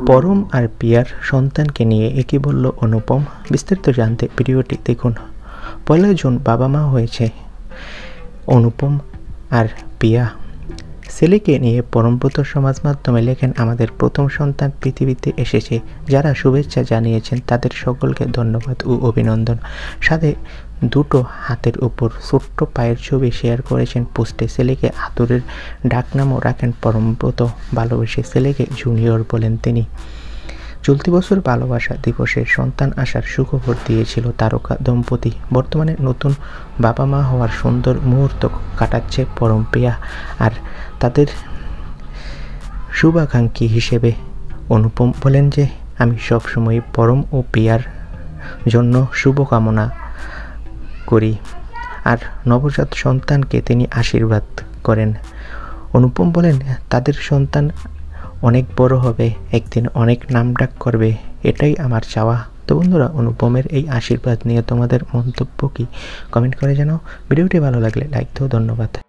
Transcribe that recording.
পরম আর পিয়ার সন্তানকে নিয়ে একই বলল অনুপম। বিস্তারিত জানতে ভিডিওটি দেখুন। ১ জুন বাবা মা হয়েছে অনুপম আর পিয়া। ছেলেকে নিয়ে পরমব্রত সমাজ মাধ্যমে লেখেন, আমাদের প্রথম সন্তান পৃথিবীতে এসেছে। যারা শুভেচ্ছা জানিয়েছেন তাদের সকলকে ধন্যবাদ ও অভিনন্দন। সাথে দুটো হাতের উপর ছোট্ট পায়ের ছবি শেয়ার করেছেন পোস্টে। ছেলেকে আদরের ডাকনামও রাখেন পরমব্রত। ভালোবেসে ছেলেকে জুনিয়র বলেন তিনি। চলতি বছর ভালোবাসা দিবসে সন্তান আসার সুখবর দিয়েছিল তারকা দম্পতি। বর্তমানে নতুন বাবা মা হওয়ার সুন্দর মুহূর্ত কাটাচ্ছে পরম পিয়া। আর তাদের শুভাকাঙ্ক্ষী হিসেবে অনুপম বলেন যে, আমি সবসময় পরম ও পিয়ার জন্য শুভকামনা করি। আর নবজাত সন্তানকে তিনি আশীর্বাদ করেন। অনুপম বলেন, তাদের সন্তান অনেক বড় হবে, একদিন অনেক নামডাক করবে, এটাই আমার চাওয়া। তো বন্ধুরা, অনুপমের এই আশীর্বাদ নিয়ে তোমাদের মন্তব্য কি? কমেন্ট করে জানাও। ভিডিওটি ভালো লাগলে লাইক দাও। ধন্যবাদ।